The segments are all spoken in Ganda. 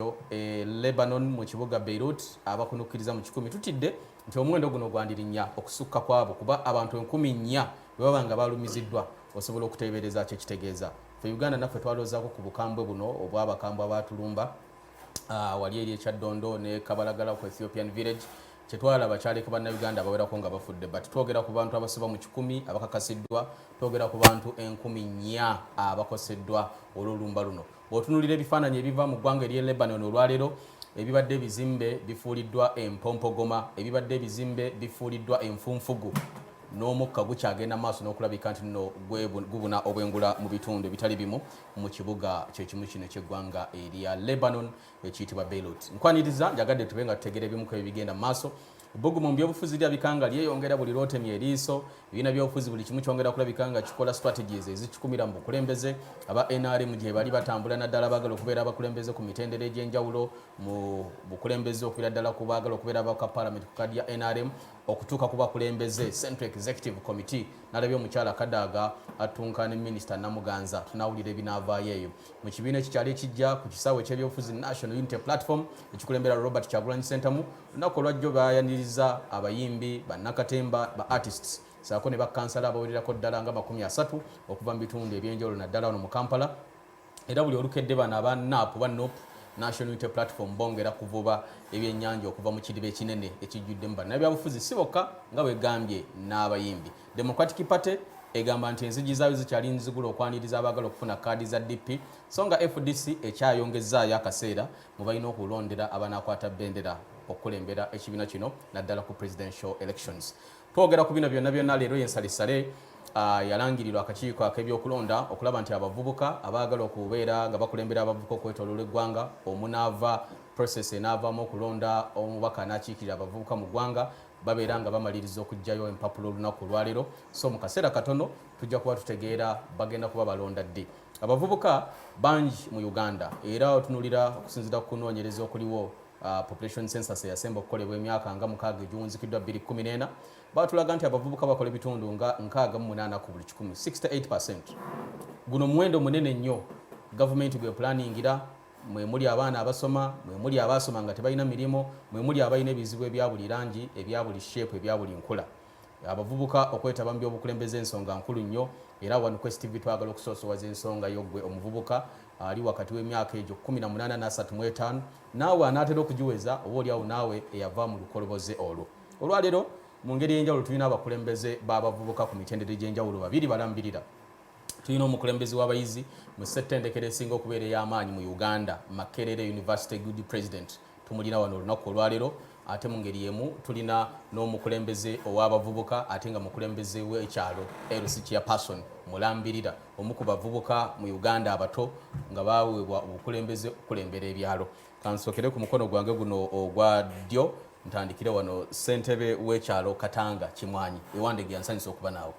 Lebanon mu kibuga Beirut abakunukiriza mu 10 tutidde nti omuwendo guno gwandirinya okusukka kwabo kuba abantu 10,000 baba nga balumiziddwa osobola okutebereza kye kitegeeza fe Uganda naffe twalozaako ku bukambwe buno obw'abakambwe abatulumba wali eri ekyaddondo ne Kabalagala ku Ethiopian village kyetwalaba kyaleka bannayuganda abawerako nga bafudde but twogera ku bantu abasoba mu 10 abakakasiddwa twogera ku bantu 10,000 abakoseddwa olw'olumba luno bw'otunuulira ebifaananyi ebiva mu ggwanga ery'e Lebanon olwaleero ebibadde ebizimbe bifuuliddwa empompogoma ebibadde ebizimbe bifuuliddwa enfunfugu n'omukka gukyagenda maaso n'okulabika nti nno gubuna obwengula mu bitundu ebitali bimu mu kibuga kyekimu kino ky'eggwanga erya Lebanon ekiyitibwa Beirut. Nkwaniriza njagadde tube nga tutegeera ebimu ku ebigenda mu maaso Bugumu mu byobufuzi lyabika lyeyongera buli lwotemya eriiso ebina byobufuzi buli kimu kyongera kulabika nga kikola strategies ezikikumira mu bukulembeze aba NRM gye bali batambula naddala baagala okubeera abakulembeze ku mitendera egy'enjawulo mu bukulembeze okubeera ddala ku baagala okubeera abaka parliament ku kadi ya NRM okutuuka ku bakulembeze Central Executive Committee nalabye omukyala Kadaga atunkana Minister Namuganza tunawulira ebinaavaayo eyo mu kibiina ekikyali ekijja ku kisaawe ky'ebyobufuzi National Unity Platform ekikulembera Robert Kyagulanyi Ssentamu lunaku olwajjo bayaniriza abayimbi bannakatemba ba artists saako ne bakansala abawererako ddala nga 30 okuva mu bitundu ebyenjawulo naddala wano mu Kampala era buli olukedde bano aba NAP ba NOP National Unity Platform bongera kuvuba ebyennyanja okuva mu kidiba ekinene ekijjuddemu bannabyabufuzi si bokka nga bwegambye n'abayimbi. Democratic Party egamba nti enzigi zaayo zikyali nzigula okwaniriza abaagala okufuna kaadi za DP so nga FDC ekyayongezaayo akaseera mu balina okulondera abanaakwata bendera okulembera ekibiina kino naddala ku presidential elections. Twogera ku bino byonna leero yensalisale yalangirirwa akakiiko ak'ebyokulonda okulaba nti abavubuka abaagala okubeera nga bakulembera abavubuka okwetooloola eggwanga omunaava process enaavaamu okulonda omubaka n'akiikirira abavubuka mu ggwanga babeera nga bamaliriza okugjayo empapulo olunaku olwaleero so mu kaseera katono tujja kuba tutegeera bagenda kuba balonda ddi. Abavubuka bangi mu Uganda era otunulira okusinziira ku kunoonyereza okuliwo population census eyasemba okukolebwa emyaka nga 6 egiwunzikiddwa 2014 batulaga nti abavubuka bakola ebitundu nga 68 ku buli 100 68%. Guno muwendo munene nnyo gavumenti gwe planingira mwe muli abaana abasoma mwe muli abasoma nga tebalina mirimo mwe muli abalina ebizibu ebya buli rangi ebya buli shape ebya buli nkula. Abavubuka okwetaba mu byobukulembeze ensonga nkulu nnyo era wano Quest TV twagala okusoosowaza ensonga y'ogwe omuvubuka ali wakati w'emyaka egyo 18 na 35 naawe anaatera okugiweza oba oliawo naawe eyava mu lukoloboze olwo. Olwaleero mu ngeri y'enjawulo tulina abakulembeze b'abavubuka ku mitendera egy'enjawulo babiri balambirira. Tulina omukulembeze w'abayizi mu ssettendekero esinga okubeera ey'amaanyi mu Uganda Makerere University Good President tumulina wano olunaku olwaleero ate mu ngeri yemu tulina n'omukulembeze ow'abavubuka ate nga mukulembeze w'ekyalo LC Chairperson mulambirira omu ku bavubuka mu Uganda abato nga baweebwa obukulembeze okulembera ebyalo. Kansokere ku mukono gwange guno ogwa ddyo ntandikire wano ssentebe w'ekyalo Katanga Kimwanyi ewandege yansanyusa okuba naawe.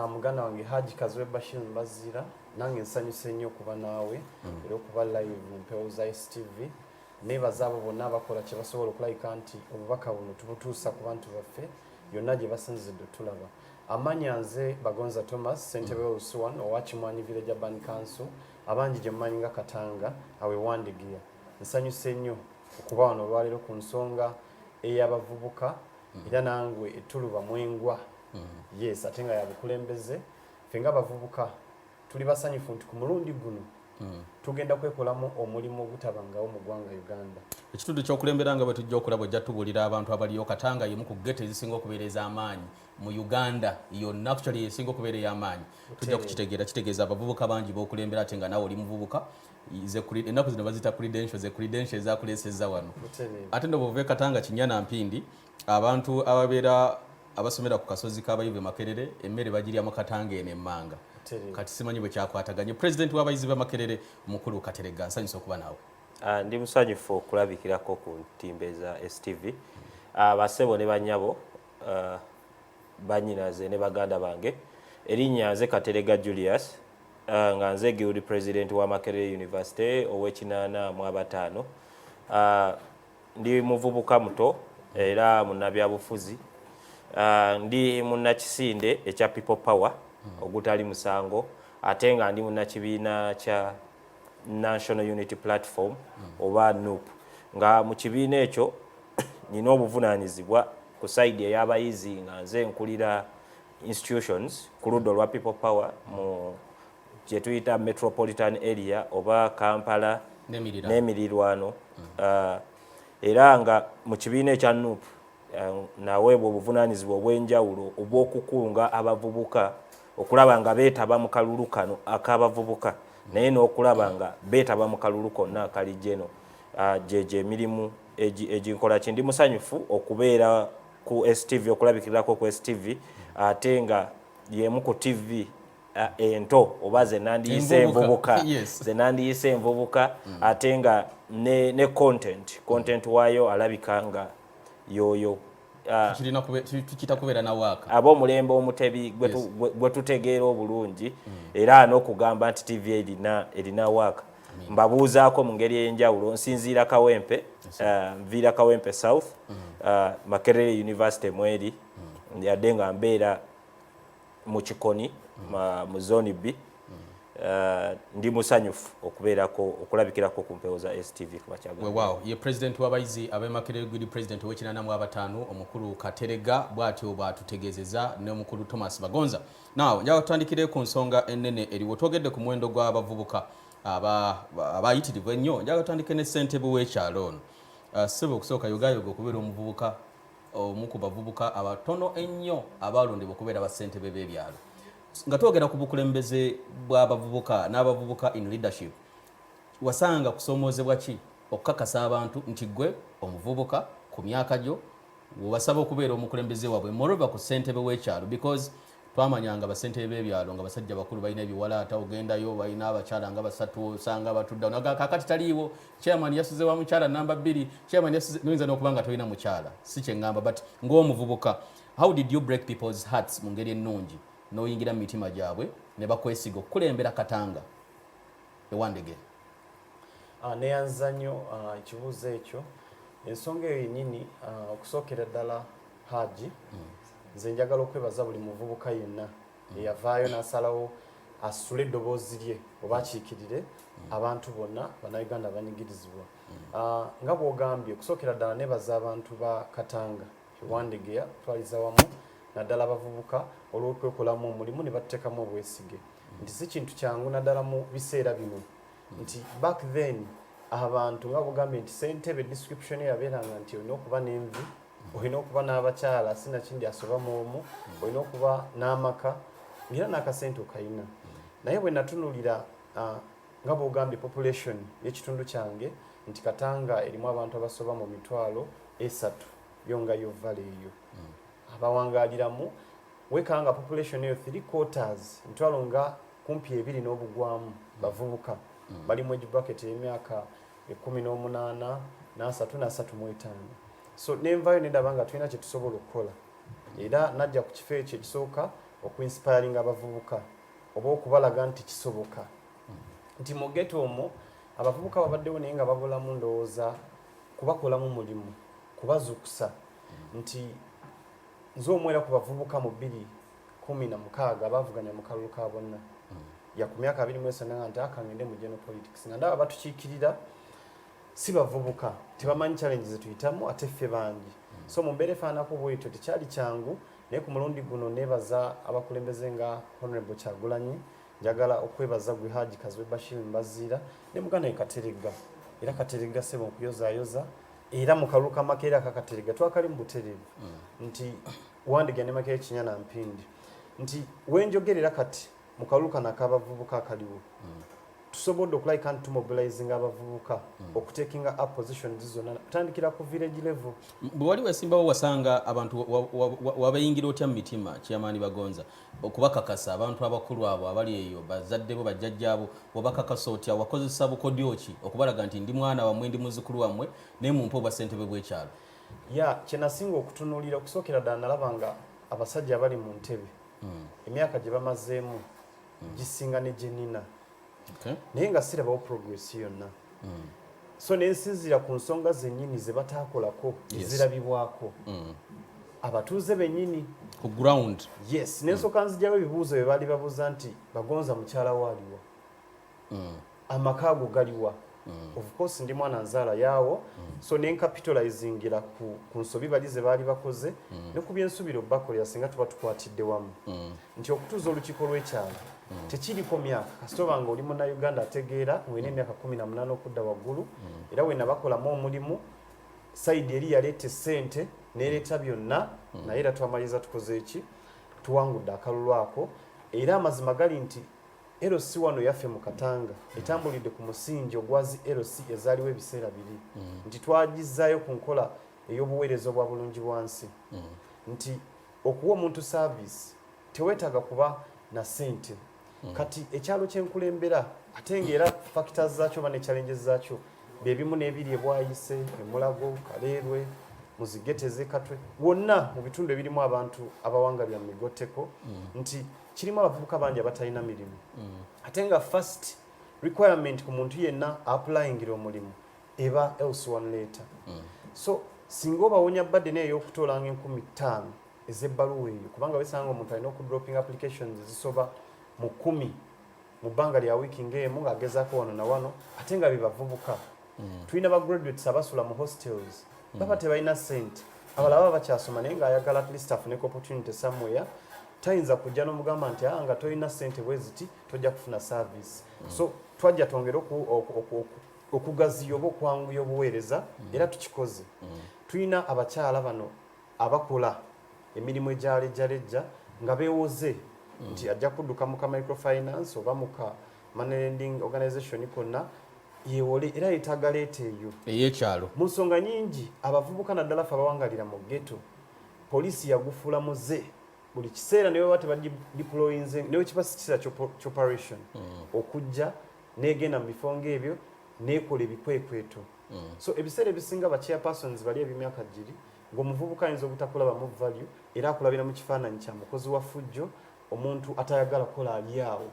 Muganda wange Haji Kazwe Bashir Mbazira nange nsanyuse nnyo okuba naawe era okuba live mu mpewo za STV nebaza abo bonna abakola kye basobola okulabika nti obubaka buno tubutuusa ku bantu baffe yonna gye basinzidde tulaba. Amanya nze Bagonza Thomas ssentebe w'Olusuwan owa Kimwanyi Village Urban Council abangi gye mumanyi nga Katanga awe wandigiya. Nsanyuse nnyo okuba wano olwaleero ku nsonga ey'abavubuka era nangwe etuluba mwengwa yes ate nga yabukulembeze ffe nga abavubuka tuli basanyufu nti ku mulundi guno tugenda kwekolamu omulimu ogutabangawo mu ggwanga Uganda. Ekitundu ky'okulembera nga bwe tujja okulaba ojja tubuulira abantu abaliyo Katanga yemu ku gete ezisinga okubeera ez'amaanyi mu Uganda yonna actually esinga okubeera ey'amaanyi tujja kukitegeera kitegeeza abavubuka bangi b'okulembera ate nga naawe oli muvubuka ennaku zino bazita credentials ezakuleesezza wano ate ndo bw'ova Katanga Kinyana Mpindi abantu ababeera abasomera ku kasozi k'abayivu Makerere emmere bagirya mu Katanga eno emmanga kati simanyi bwe kyakwataganye. President w'abayizi ba Makerere Mukulu Katerega nsanyusa okuba naawe. Ndi musanyufu okulabikirako ku ntimbe za STV basebo ne banyabo banyinaze ne baganda bange erinnya nze Katerega Julius nga nze Guild President wa Makerere University ow'ekinana mu abataano ndi muvubuka muto era munnabyabufuzi ndi munnakisinde ekya People Power ogutali musango ate nga ndi munnakibiina kya National Unity Platform oba NUP nga mu kibiina ekyo nina obuvunaanyizibwa ku side ey'abayizi nga nze nkulira institutions ku ludda olwa people power mu gye tuyita metropolitan area oba Kampala n'emirirwano era nga mu kibiina ekya NUP naweebwa obuvunaanyizibwa obw'enjawulo obw'okukunga abavubuka okulaba nga beetaba mu kalulu kano ak'abavubuka naye n'okulaba nga beetaba mu kalulu konna akali jeno gye emirimu eginkola ki ndi musanyufu okubeera ku STV okulabikirako ku STV ate nga yemu ku TV ento oba ze nandiyise envubuka ate nga ne content waayo alabika nga yoyo tukita kubeera na waaka ab'omulembe omutebi gwe tutegeera obulungi era n'okugamba nti TV erina waaka mbabuuzaako mu ngeri ey'enjawulo nsinziira Kawempe nviira Kawempe South Makerere University mweri yadde nga mbeera mu Kikoni mu zone B ndi musanyufu okulabikirako ku mpewo za STV wow ye president w'abayizi ab'e Makerere Gudi president w'85 omukulu Katerega bw'atyo bwatutegeezeza n'omukulu Thomas Bagonza now njaga tutandikire ku nsonga ennene eriwo twogedde ku muwendo gw'abavubuka abayitirivu ennyo njaga tutandike ne ssentebe w'ekyalo ono ssebo okusooka yogayoga okubeera omuvubuka omu ku bavubuka abatono ennyo abalondebwa okubeera bassentebe b'ebyalo nga twogera ku bukulembeze bw'abavubuka n'abavubuka in leadership wasanga kusoomozebwa ki okukakasa abantu nti gwe omuvubuka ku myaka gyo webasaba okubeera omukulembeze waabwe moreover ku ssentebe w'ekyalo because twamanyanga basentebe b'ebyalo nga basajja bakulu balina ebiwalaata ogendayo balina abakyala nga basatu osanga batudda kakati taliiwo chairman yasuze wa mukyala namba 2 chairman yasuze noyinza n'okubanga tolina mukyala si kyeŋŋamba but ng'omuvubuka how did you break people's hearts mu ngeri ennungi n'oyingira mu mitima gyabwe ne bakwesiga okukulembera Katanga ewandege neyanza nnyo ekibuuzo ekyo ensonga eyo yennyini okusookera ddala Haji nze njagala okwebaza buli muvubuka yenna eyavaayo n'asalawo asule eddoboozi lye oba akiikirire abantu bonna bannayuganda abanyigirizibwa nga bw'ogambye okusookera ddala nebaza abantu ba Katanga ewandegeya twaliza wamu naddala abavubuka olw'okwekolamu omulimu ne batuteekamu obwesige nti si kintu kyangu naddala mu biseera bino nti back then abantu nga bw'ogambye nti ssentebe description yabeeranga nti olina okuba n'envi olina okuba n'abakyala sinakindi asobamu omu olina okuba n'amaka ngera n'akasente okayina naye bwe natunulira nga bw'ogambye population y'ekitundu kyange nti Katanga erimu abantu abasoba mu 3,000 yonga yo vale eyo abawangaaliramu wekanga population eyo 3/4 emitwalo nga kumpi 2 n'obugwamu bavubuka bali mu bracket y'emyaka 18 na 35 so nenvayo nedaba nga tulina kye tusobola okukola era najja ku kifo ekyo ekisooka okuinspiring abavubuka oba okubalaga nti kisoboka nti mu ghetto omwo abavubuka babaddewo naye nga babulamu ndowooza kubakolamu mulimu kubazuukusa nti nze omwera ku bavubuka mu 2016 bavuganya mu kalulu ka bonna ya ku myaka 27 nti akangende mu general politics nga ndaba batukiikirira si bavubuka tebamanyi challenges zetuyitamu ate ffe bangi so mu mbeera efaanako bwetyo tekyali kyangu naye ku mulundi guno neebaza abakulembeze nga Honorable Kyagulanyi njagala okwebaza gwe Haji Kazwe Bashir Mbaziira ne muganda Katerega era Katerega sebo okuyozaayoza era mu kalulu ka Makerere akakaterega twakali mu butereevu nti Wandege ne Makerere Kinyana Mpindi nti wenjogerera kati mu kalulu kana k'abavubuka akaliwo tusobodde okulabika nti tumobilizing abavubuka okutekinga up positions zonna kutandikira ku village level bwe wali wesimbawo wasanga abantu wabayingira otya mu mitima Chairman Bagonza okubakakasa abantu abakulu abo abali eyo bazadde bo bajjajjaabo wabakakasa otya wakozesa bukodyo ki okubalaga nti ndi mwana wamwe ndi muzzukulu wammwe naye mumpe obwasentebe bw'ekyalo kyenasinga okutunuulira okusookera ddala nalabanga abasajja abali mu ntebe emyaka gye bamazeemu gisinga ne gyenina naye nga sirabawo progress yonna so nensinzira ku nsonga zennyini ze bataakolako ezirabibwako abatuuze bennyini ku ground yes nensooka nzijjawo ebibuuzo bye baali babuuza nti Bagonza mukyala waaliwo amaka ago galiwa of course ndi mwana nzala yawo so ne capitalizingira ku nsobi balize bali bakoze ne ku byensubiro bakolera singa tuba tukwatidde wamu nti okutuza olukiiko lw'ekyalo tekiriko myaka kasitoba nga oli muna Uganda ategeera wene emyaka 18 okudda waggulu era wena bakolamu omulimu side eri yaleete ssente nereeta byonna naye era twamaliza tukoze eki tuwangudde akalulu ako era amazima gali nti LC wano yaffe mu Katanga etambulidde ku musingi ogwazi LC ezaaliwo ebiseera biri nti twagizaayo ku nkola ey'obuweereza obwa bulungi bwansi nti okuwa omuntu service teweetaaga kuba na ssente kati ekyalo ky'enkulembera ate ng'era factors zaakyo ba ne challenges zaakyo bye bimu n'ebiri ebwayise Emulago Kaleerwe Muzigete Zekatwe wonna mu bitundu ebirimu abantu abawangalira mu migoteko nti kirimu abavubuka bangi abatalina mirimu ate nga first requirement ku muntu yenna applyingira omulimu eba L1 letter so singa obawonya badde neyo okutolanga 15,000 ez'ebbaluwa eyo kubanga wesanga omuntu alina okudropping applications zisoba mu 10 mu bbanga lya wiiki ng'emu ng'agezaako wano na wano ate nga bebavubuka tulina ba graduates abasula mu hostels baba tebalina ssente abalala baba bakyasoma naye ng'ayagala at least afuneko opportunity somewhere tayinza kujja n'omugamba nti nga tolina ssente bwe ziti tojja kufuna service so twajja twongere okugaziya oba okwanguya obuweereza era tukikoze tulina abakyala bano abakola emirimu egyalejjalejja nga beewoze nti ajja kudduka mu ka microfinance oba mu ka money lending organization konna yewole era yetaaga leeta eyo ey'ekyalo mu nsonga nyingi abavubuka naddala ffe abawangalira mu ghetto poliisi yagufuula muze buli kiseera ne baba tebadiployinze ne wekiba sikisa operation okujja negenda mu bifo ng'ebyo nekola ebikwekweto so ebiseera ebisinga ba chairpersons bali ebimyaka giri ng'omuvubuka ayinza obutakulaba mu value era akulabira mu kifaananyi kya mukozi wa fujjo omuntu atayagala kukola ali awo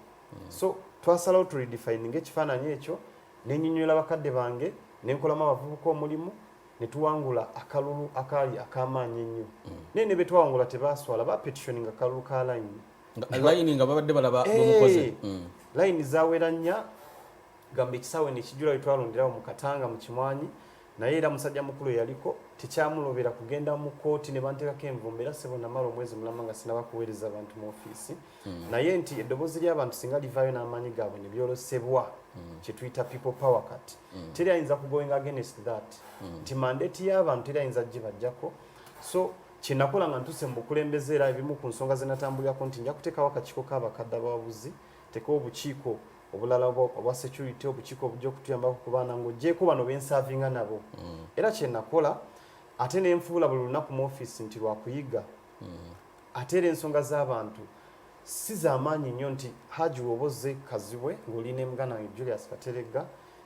so twasalawo tu redefining ekifaananyi ekyo nenyinyula bakadde bange nenkolamu abavubuka omulimu netuwangula akalulu akali akamaanyi ennyo naye ne betwawangula tebaswala bapetitioninga akalulu ka layini nga babadde balaba omukozi layini zawera nnya gamba ekisaawe nekijula wetwalonderawo mu Katanga mu Kimwanyi naye era musajja mukulu yaliko tekyamulobera kugenda mu kooti ne banteekako envumbo era sebo namala omwezi mulamba nga sinaba kuweereza abantu mu ofiisi naye nti eddoboozi ly'abantu singa livaayo n'amaanyi gaabwe ne byolosebwa kye tuyita people power cut teri ayinza kugoinga against that nti mandeeti y'abantu teri ayinza gibajjako so kyenakola nga ntuse mu bukulembeze era ebimu ku nsonga ze natambulirako nti nja kuteekawo akakiiko k'abakadde abawabuzi teekawo obukiiko obulala obwa security obukiiko obujja okutuyambako ku baana ng'oggyeko bano bensavinga nabo era kyenakola ate nenfuula buli lunaku mu ofiisi nti lwakuyiga ate era ensonga z'abantu si z'amaanyi nnyo nti Haji Woboze Kazibwe ng'olina emugana Julius Kateregga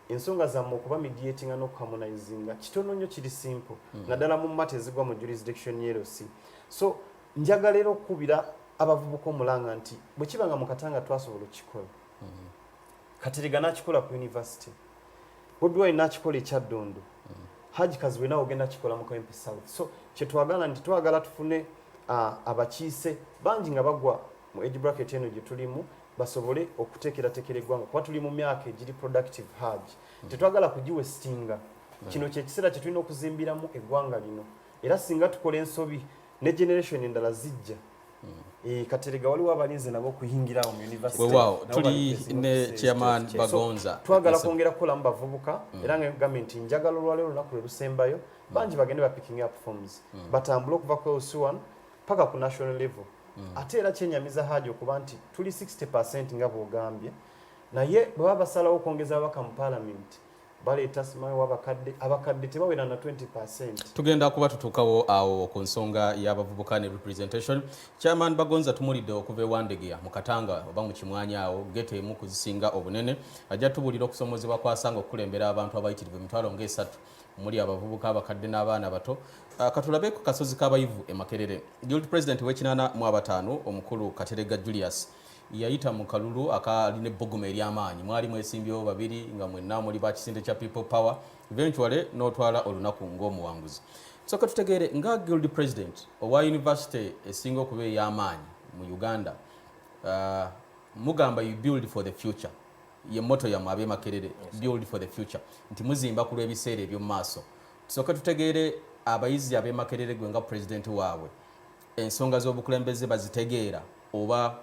ensonga zammwe okuba mediatinga n'okuharmonizinga kitono nnyo kiri simple naddala mu mmata ezigwa mu jurisdiction LC so njagala era okukubira abavubuka omulanga nti bwe kiba nga mu Katanga twasobola okukikola Kateregga n'akikola ku university Bobi Wine n'akikola ekyaddondo Haji Kazibwe nawe ogenda kikola mu Kawempe South so kyetwagala nti twagala tufune abakiise bangi nga bagwa mu age bracket eno gye tulimu basobole okuteekerateekera eggwanga kuba tuli mu myaka egiri productive Haji tetwagala kugiwestinga kino kyekiseera kye tulina okuzimbiramu eggwanga lino era singa tukola ensobi ne generation endala zijja Kateregga waliwo abalinze nabo okuyingirawo mu university tuli ne chairman Bagonza twagala kwongera kukola mu bavubuka era nga gavumenti njagala olwaleero olunaku lwe lusembayo bangi bagende ba picking up forms batambule okuva ku LC1 paka ku national level ate era kyenyamiza Haji okuba nti tuli 60% nga bw'ogambye naye bwe baba basalawo okwongeza ababaka mu parliament baleeta simayo abakadde tebawera na 20%. Tugenda kuba tutuukawo awo ku nsonga y'abavubuka ne representation. Chairman Bagonza tumulidde okuva ewandegeya mu Katanga oba mu Kimwanyi awo gete emu kuzisinga obunene ajja tubulira okusomozebwa kwasanga okukulembera abantu abayitirivu emitwalo nga 3 muri abavubuka abakadde n'abaana bato. Katulabe ku kasozi k'abayivu e Makerere. Guild President w'ekinana mu abatano omukulu Kateregga Julius yayita mu kalulu akaline ebbugumu ery'amaanyi mwali mwesimbyewo babiri nga mwenna muli bakisinde kya People Power eventually n'otwala olunaku ng'omuwanguzi. Soka tutegeere nga Guild President owa university esinga okuba ey'amaanyi mu Uganda mugamba you build for the future ye motto ya mwabe Makerere build for the future nti muzimba ku lw'ebiseera ebyo maaso tusooke tutegeere abayizi abe Makerere gwe nga president waabwe ensonga z'obukulembeze bazitegeera oba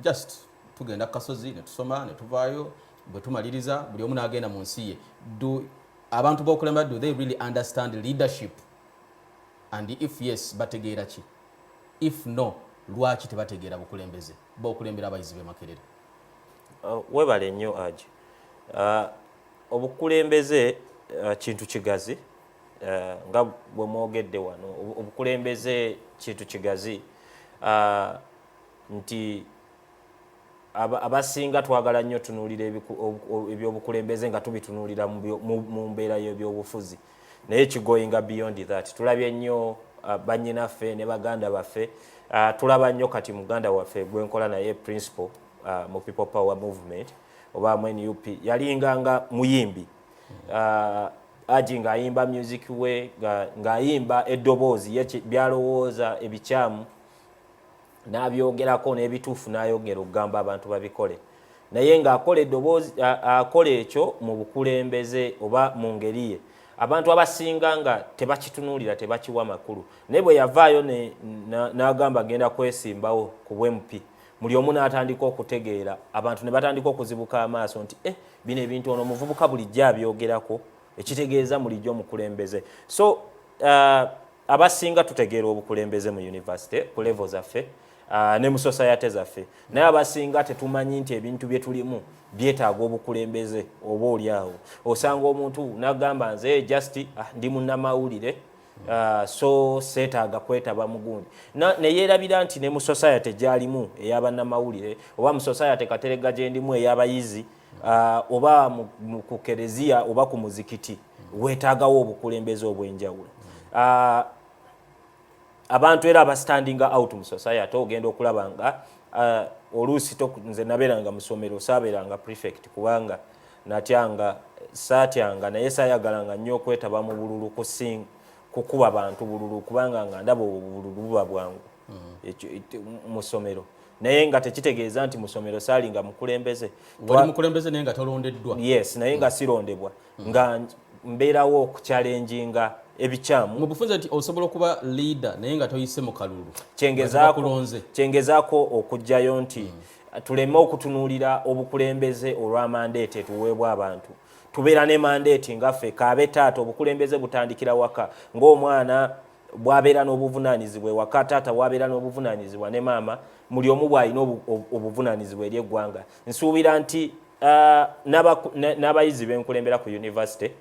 just tugenda kasozi ne tusoma ne tuvaayo bwe tumaliriza buli omu n'agenda mu nsi ye abantu b'okulembera do they really understand leadership and if yes bategeera ki if no lwaki tebategeera bukulembeze b'okulembera abayizi b'e Makerere webale nnyo aji obukulembeze kintu kigazi nga bwe mwogedde wano obukulembeze kintu kigazi nti abasinga twagala nnyo tunuulira ebyobukulembeze nga tubitunuulira mu mbeera y'ebyobufuzi naye kigoyinga beyond that tulabye nnyo bannyinaffe ne baganda baffe tulaba nnyo kati muganda waffe gwenkola naye principal mu People Power Movement oba mu NUP yalinganga muyimbi aji ng'ayimba music we ng'ayimba eddoboozi byalowooza ebikyamu n'abyogerako n'ebituufu n'ayogera okugamba abantu babikole naye ng'akola eddoboozi akola ekyo mu bukulembeze oba mu ngeri ye abantu abasinga nga tebakitunuulira tebakiwa makulu naye bwe yavaayo n'agamba agenda kwesimbawo ku bw'MP muli omu n'atandika okutegeera abantu ne batandika okuzibuka amaaso nti bino ebintu ono omuvubuka bulijjo abyogerako ekitegeeza mulijjo omukulembeze so abasinga tutegeera obukulembeze mu university ku level zaffe ne mu society zaffe naye abasinga tetumanyi nti ebintu bye tulimu byetaaga obukulembeze oba oliawo osanga omuntu n'agamba nze just ndi munnamawulire so seetaaga kwetaba mugundi neyeerabira nti ne mu society gyalimu ey'abannamawulire oba mu society katerega gye ndimu ey'abayizi oba ku kereziya oba ku muzikiti weetaagawo obukulembeze obw'enjawulo abantu era abastandinga out mu society ogenda okulaba nga oluusi nze nabeeranga musomero saabeeranga prefect kubanga natyanga saatyanga naye saayagalanga nnyo okwetaba mu bululu kukuba abantu bululu kubanga nga ndaba obululu buba bwangu mu ssomero naye nga tekitegeeza nti mu ssomero saalinga mukulembeze wali mukulembeze naye nga tolondeddwa yes naye nga sirondebwa nga mbeerawo okuchallenginga ebikyamu mu bufunze nti osobola okuba leader naye nga toyise mu kalulu kyengezaako okujjayo nti tuleme okutunuulira obukulembeze olwa mandate tuweebwa abantu tubeera ne mandate ngaffe kaabe taata obukulembeze butandikira waka ng'omwana bwabeera n'obuvunaanyizibwa ewaka taata bwabeera n'obuvunaanyizibwa ne maama muli omu bw'alina obuvunaanyizibwa eri eggwanga nsuubira nti n'abayizi b'enkulembera ku university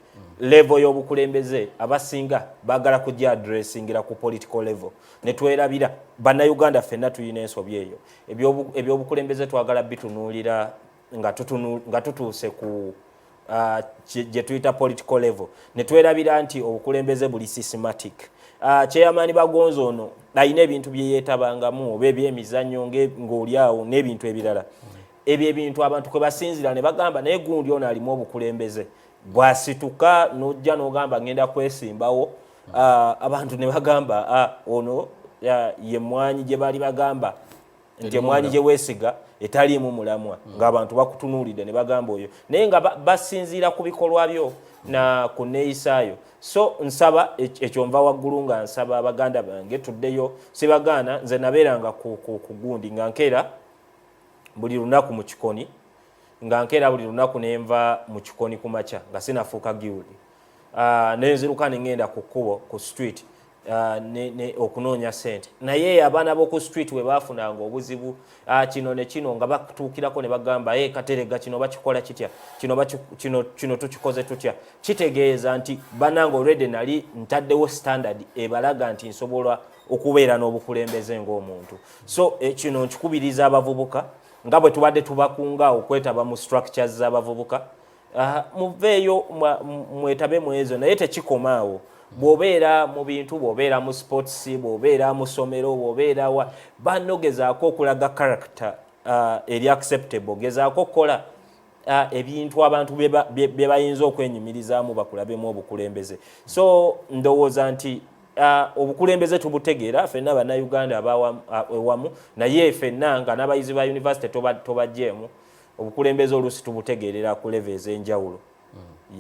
level y'obukulembeze abasinga baagala kujja addressingira ku political level ne twerabira bannayuganda ffenna tulina ensobi eyo ebyobukulembeze twagala bitunuulira nga tutuuse ku gye tuyita political level ne twerabira nti obukulembeze buli systematic kyeyamaani bagonzo ono alina ebintu bye yeetabangamu oba ebyemizannyo ng'oliawo n'ebintu ebirala ebyo ebintu abantu kwe basinzira ne bagamba naye gundi ono alimu obukulembeze bwasituka n'ojja n'ogamba ngenda kwesimbawo abantu ne bagamba ono ye mmwanyi gye bali bagamba nti emmwanyi gye weesiga etaliimu mulamwa ng'abantu bakutunuulidde ne bagamba oyo naye nga basinziira ku bikolwa byo na ku neeyisaayo so nsaba ekyo nva waggulu nga nsaba abaganda bange tuddeyo sibagaana nze nabeeranga ku gundi nga nkeera buli lunaku mu kikoni nga nkeera buli lunaku nenva mu kikoni ku makya nga sinafuuka giwuli nenziruka nengenda ku kkubo ku street okunoonya ssente naye abaana b'oku street we baafunanga obuzibu kino ne kino nga batuukirako ne bagamba katerega kino bakikola kitya kino tukikoze tutya kitegeeza nti bannange already nali ntaddewo standard ebalaga nti nsobola okubeera n'obukulembeze ng'omuntu so kino nkikubiriza abavubuka nga bwe tubadde tubakunga okwetaba mu structures z'abavubuka muveeyo mwetabe mu ezo naye tekikomaawo bw'obeera mu bintu bw'obeera mu sports bw'obeera mu ssomero bw'obeera banno gezaako okulaga character eri acceptable gezaako okukola ebintu abantu bye bayinza okwenyumirizaamu bakulabemu obukulembeze so ndowooza nti obukulembeze tubutegeera ffenna bannayuganda abawamu naye ffenna nga n'abayizi ba university tobajjeemu obukulembeze olusi tubutegeerera ku level ez'enjawulo.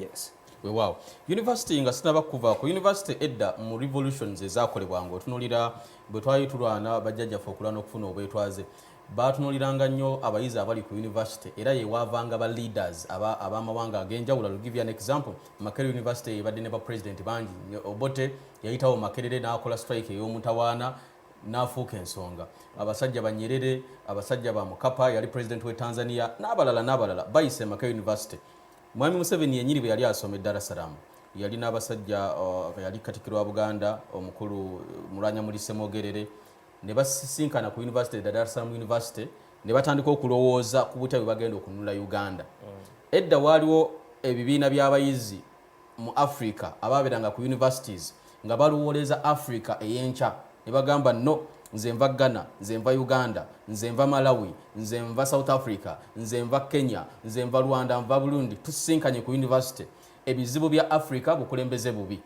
Yes. Wow. University nga sinaba kuva ku university edda mu revolutions ezakolebwanga otunulira bwe twali tulwana bajjajjaffe okulwana okufuna obwetwaze batunuliranga nnyo abayizi abali ku university era yewaavanga ba leaders ab'amawanga ag'enjawulo. I'll give you an example. Makerere University ebadde ne ba president bangi. Obote yayitawo Makerere n'akola strike ey'omutawaana n'afuuka ensonga. Abasajja ba Nyerere, abasajja ba Mukapa yali president we Tanzania n'abalala bayise Makerere University. Mwami Museveni yenyini bwe yali asoma Dar es Salaam yali n'abasajja yali Katikkiro wa Buganda omukulu Mulanya Mulise Mogerere ne basisinkana ku University Dar es Salaam University ne batandika okulowooza ku butya bwe bagenda okununula Uganda. Edda waliwo ebibiina by'abayizi mu Africa ababeeranga ku universities nga baluwoleza Africa ey'enkya ne bagamba no nze nva Ghana, nze nva Uganda, nze nva Malawi, nze nva South Africa, nze nva Kenya, nze nva Rwanda, nva Burundi. Tusinkanye ku university ebizibu bya Africa bukulembeze bubi.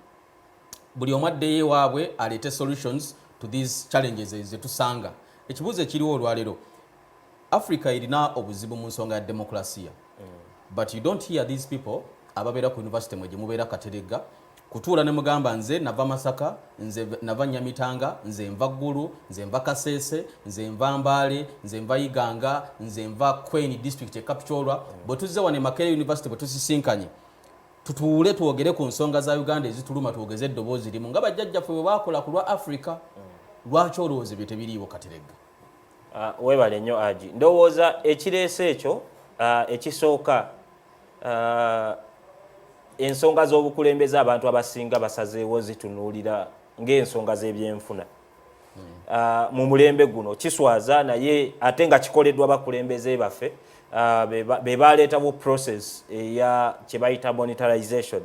Buli omwadde yewaabwe alete solutions to these challenges ezetusanga. Ekibuuzo ekiriwo olwaleero Africa erina obuzibu mu nsonga ya demokrasiya. But you don't hear these people ababeera ku university mwe gye mubeera Kateregga kutuula ne mugamba nze nava Masaka, nze nava Nyamitanga, nze nva Ggulu, nze nva Kasese, nze nva Mbale, nze nva Iganga, nze nva Kweni district e Kapchorwa. Bwe tuzze wane Makerere University bwe tusisinkanye tutuule twogere ku nsonga za Uganda ezituluma twogeze eddoboozi limu nga bajjajjaffe bwe baakola ku lwa Africa. Lwaki olowooza bye tebiriiwo Kateregga? Weebale nnyo Aji. Ndowooza ekireese ekyo ekisooka ensonga z'obukulembeze abantu abasinga basazeewo zitunuulira ng'ensonga z'ebyenfuna. Mu mulembe guno kiswaza naye ate nga kikoleddwa bakulembeze baffe be baleetawo process eya kye bayita monetarization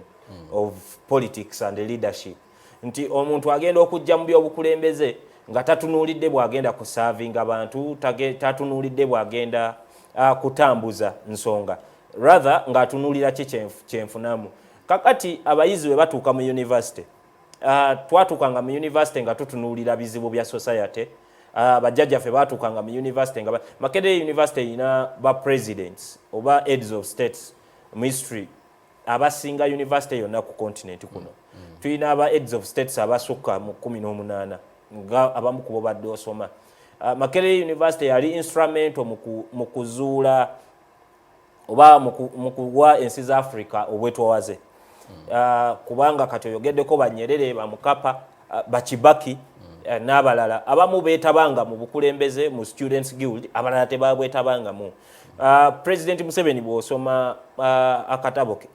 of politics and leadership. Nti omuntu agenda okujja mu by'obukulembeze nga tatunuulidde bw'agenda kusaavinga abantu, tatunuulidde bw'agenda kutambuza nsonga. Rather ng'atunuulira ki kyenfunamu. Kakati abayizi bwe batuuka mu university, twatuukanga mu university nga tutunuulira bizibu bya society. Bajjajjaffe baatuukanga mu university nga Makerere University erina ba presidents oba heads of states mu history abasinga university yonna ku continent kuno. Tulina aba heads of states abasukka mu 18 nga abamu kubo badde osoma. Makerere University yali instrumental mu kuzuula oba mu kuwa ensi za Africa obwetwawaze. Kubanga kati oyogeddeko ba Nyerere, ba Mukapa, ba Kibaki n'abalala abamu beetabanga mu bukulembeze mu Students Guild, abalala tebabwetabanga mu. President Museveni bw'osoma akatabo ke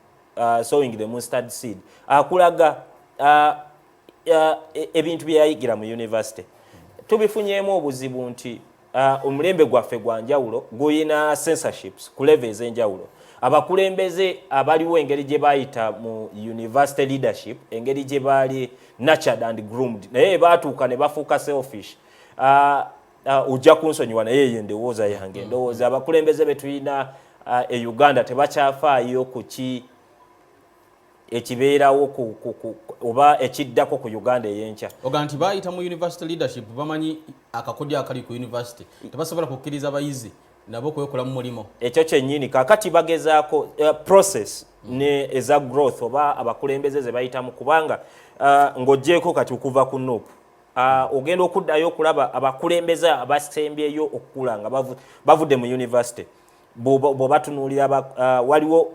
Sowing the Mustard Seed akulaga ebintu bye yayigira mu university. Tubifunyeemu obuzibu nti omulembe gwaffe gwa njawulo guyina censorships ku level ez'enjawulo. Abakulembeze abaliwo engeri gye bayita mu university leadership, engeri gye bali nurtured and groomed, naye baatuuka ne bafuuka selfish. Ojja kunsonyiwa naye ye ndowooza yange. Ndowooza abakulembeze be tulina e Uganda tebakyafaayo ku ki ekibeerawo oba ekiddako ku Uganda ey'enkya. Oga nti bayita mu university leadership bamanyi akakodyo akali ku university tebasobola kukkiriza abayizi nabo kwekola mu mulimo. Ekyo kyennyini kaakati bagezaako process ne eza growth oba abakulembeze ze bayitamu kubanga ng'oggyeko kati okuva ku NUP ogenda okuddayo okulaba abakulembeze abasembyeyo okukula nga bavudde mu university. Bo batunuulira waliwo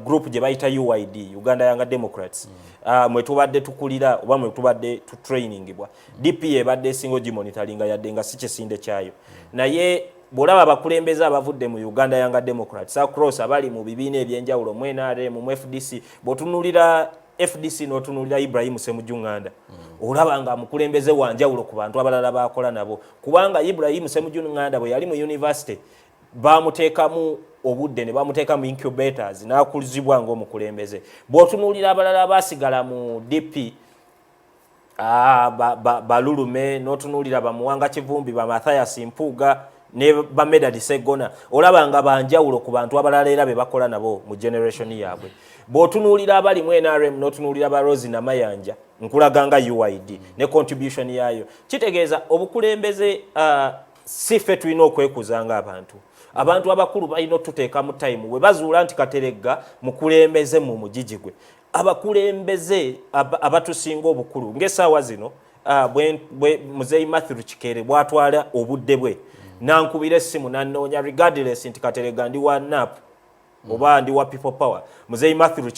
group gye bayita UYD, Uganda Young Democrats. Mwe tubadde tukulira oba mwe tubadde tutrainingibwa. DP ebadde esinga ogimonitoringa yadde nga si kisinde kyayo. Naye bw'olaba abakulembeze abavudde mu Uganda Young Democrats across abali mu bibiina ebyenjawulo mu NRM, mu FDC, bw'otunuulira FDC n'otunuulira Ibrahim Ssemujju Nganda, olaba nga mukulembeze wa njawulo ku bantu abalala bakola nabo. Kubanga Ibrahim Ssemujju Nganda bwe yali mu university bamuteekamu obudde ne bamuteekamu incubators n'akulizibwa ng'omukulembeze. Bw'otunuulira abalala baasigala mu DP balulume, n'otunuulira bamuwanga Kivumbi, ba Mathias Mpuuga ne ba Medard Sseggona, olaba nga banjawulo ku bantu abalala era be bakola nabo mu generation yaabwe. Bw'otunuulira abali mu NRM n'otunuulira ba Rose Namayanja nkulaganga UID ne contribution yayo, kitegeeza obukulembeze si ffe tulina okwekuzanga abantu. abantu abakulu balina tuteeka mu time we bazuula nti Kateregga mukulembeze mu mujijigwe abakulembeze abatusinga obukulu ng'essaawa zino bwe Muzeeyi Matthew Kikere bwatwala obudde bwe nankubira essimu nanoonya regardless nti Kateregga ndi wa NAP oba ndi wa People Power Muzeeyi Matthew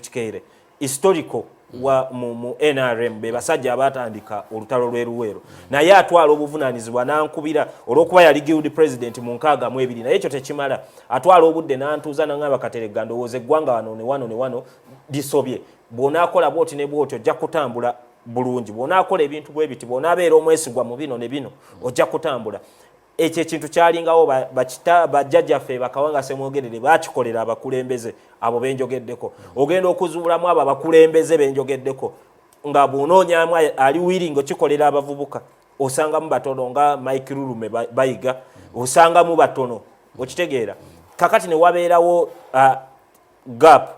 Kikere historical wa mu NRM be basajja abatandika olutalo lweruwero naye atwala obuvunaanyizibwa nankubira olw'okuba yali guild president mu 62 naye ekyo tekimala atwala obudde nantuuza nangamba Kateregga ndowooza eggwanga wano lisobye bw'onaakola bw'oti ne bw'oti ojja kutambula bulungi bw'onaakola ebintu bwe biti bw'onaabeera omwesigwa mu bino ne bino ojja kutambula ekyo ekintu kyalingawo bajjajjaffe bakawanga Semwogerere bakikolera abakulembeze abo benjogeddeko ogenda okuzuulamu abo abakulembeze benjogeddeko nga bw'onoonyamu ali wiringo kikolera abavubuka osangamu batono nga Mike Lulume bayiga osangamu batono okitegeera kakati ne wabeerawo gap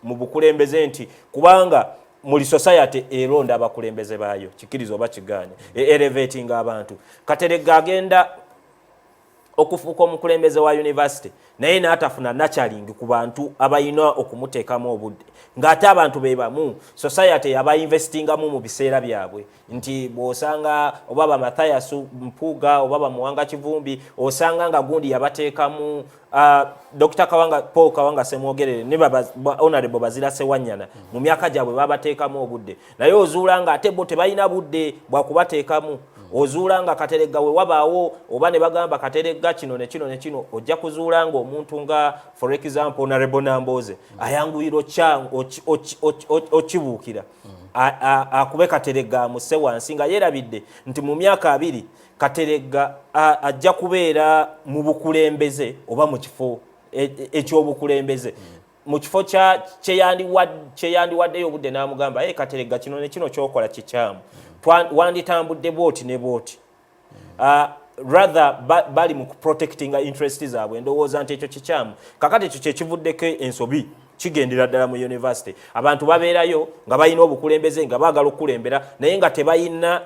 mu bukulembeze nti kubanga muli society eronda abakulembeze baayo kikirizo oba kigaanye elevating abantu Kateregga agenda okufuuka omukulembeze wa university naye n'atafuna nurturing ku bantu abayina okumuteekamu obudde ng'ate abantu be bamu society yabainvestingamu mu biseera byabwe nti bw'osanga oba ba Mathias Mpuuga oba ba Muwanga Kivumbi osanga nga gundi yabateekamu Dr. Paul Kawanga Semwogerere ne Honorable Bazira Sewanyana mu myaka gyabwe babateekamu obudde naye ozuula nga ate bo tebalina budde bwa kubateekamu ozuula nga Kateregga we wabaawo oba ne bagamba Kateregga kino ne kino ojja kuzuula nga omuntu nga for example Honorable Namboze ayanguyiro okibuukira akube Kateregga amuse wansi nga yeerabidde nti mu myaka 2 Kateregga ajja kubeera mu bukulembeze oba mu kifo ekyobukulembeze mu kifo kyeyandiwaddeyo obudde n'amugamba Kateregga kino ne kino kyokola kikyamu wanditambudde booti ne booti rather bali mu protecting interest zaabwe ndowooza nti ekyo kikyamu kakati ekyo kyekivuddeko ensobi kigendera ddala mu university abantu babeerayo nga balina obukulembeze nga baagala okukulembera naye nga tebalina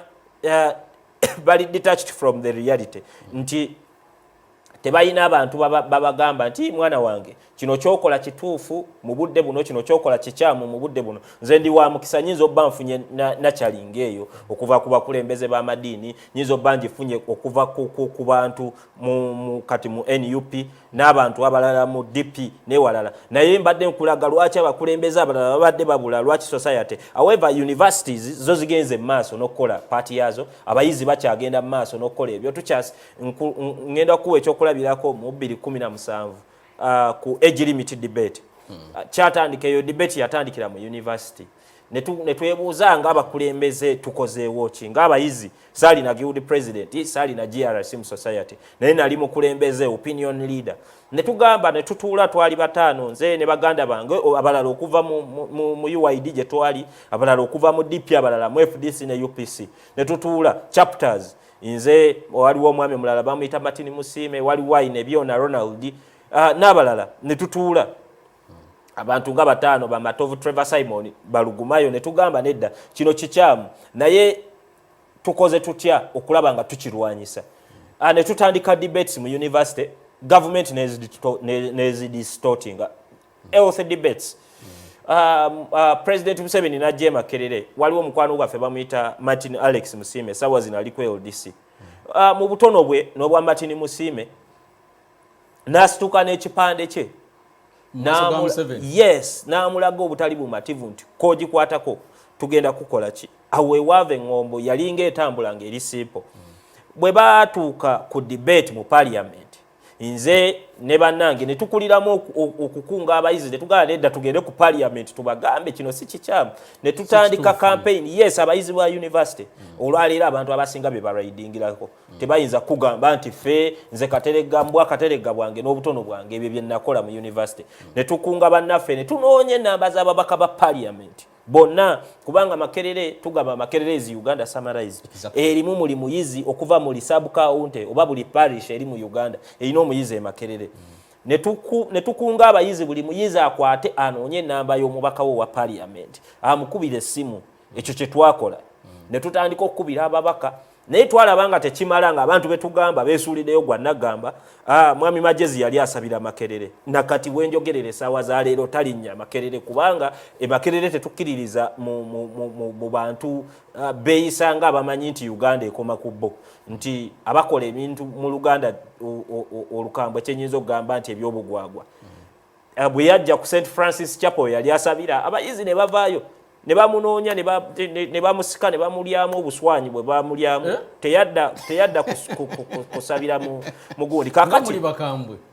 bali detached from the reality nti tebalina abantu babagamba nti mwana wange kino kyokola kituufu mu budde buno kino kyokola kikyamu mu budde buno nze ndi wa mukisa nyinza obba nfunye nakyalinga eyo okuva ku bakulembeze b'amadiini nyinza obba ngifunye okuva ku bantu kati mu NUP n'abantu abalala mu DP n'ewalala naye mbadde nkulaga lwaki abakulembeze abalala babadde babula lwaki society however universities zo zigenze mu maaso n'okukola paati yaazo abayizi bakyagenda mu maaso n'okukola ebyo ngenda kuwa ekyokulabirako mu 2017 ku age limit debate kyatandika eyo debate yatandikira mu university netwebuuza nga abakulembeze tukozeewo ki ng'abayizi saali na guild president saali na GRC mu society naye nali mukulembeze opinion leader netugamba netutuula twali bataano nze ne baganda bange abalala okuva mu UID gye twali abalala okuva mu DP abalala mu FDC ne UPC netutuula chapters nze waliwo omwami mulala bamuyita Martin Musime waliwo Waine Byona Ronald n'abalala netutuula abantu nga bataano Bamatovu Trevor Simon Balugumayo netugamba nedda kino kikyamu naye tukoze tutya okulaba nga tukirwanyisa netutandika debates mu university government nezidistorting health debates President Museveni na Jema Makerere waliwo omukwano gwaffe bamuyita Martin Alex Musime sawa zino ali ku LDC mu butono bwe n'obwa Martin Musime nasituka n'ekipande kye n'amulaga obutali bumativu nti kogikwatako tugenda kukola ki aweewaava eŋŋombo yalinga etambula ng'eri simple bwe baatuuka ku debate mu parliament nze ne bannange ne tukuliramu okukunga abayizi ne tugamba nedda tugende ku parliament tubagambe kino si kikyamu ne tutandika campaign yes abayizi ba university olwaleero abantu abasinga be baraidingirako tebayinza kugamba nti ffe nze Kateregga mbwa Kateregga bwange n'obutono bwange ebyo bye nakola mu university ne tukunga bannaffe ne tunoonya ennamba z'ababaka ba parliament bonna kubanga Makerere tugamba Makerere is Uganda summarized erimu muli muyizi okuva muli sub county oba buli parish eri mu Uganda erina omuyizi e Makerere ne tukunga abayizi buli muyizi akwate anoonye ennamba y'omubaka we wa parliament amukubira essimu ekyo kye twakola ne tutandika okukubira ababaka naye twalabanga tekimala nga abantu betugamba beesuuliddeyo gwa nagamba mwami Magezi yali asabira Makerere nakati wenjogerere essaawa za leero talinnya Makerere kubanga Makerere tetukkiririza mu bantu beeyisa nga abamanyi nti Uganda ekoma ku bo nti abakola ebintu mu Luganda olukambwe kyenyinza okugamba nti ebyobugwagwa bwe yajja ku St Francis Chapel yali asabira abayizi ne bavaayo ne bamunoonya ne bamusika ne bamulyamu obuswanyi bwe bamulyamu teyadda kusabira mu gundi kakati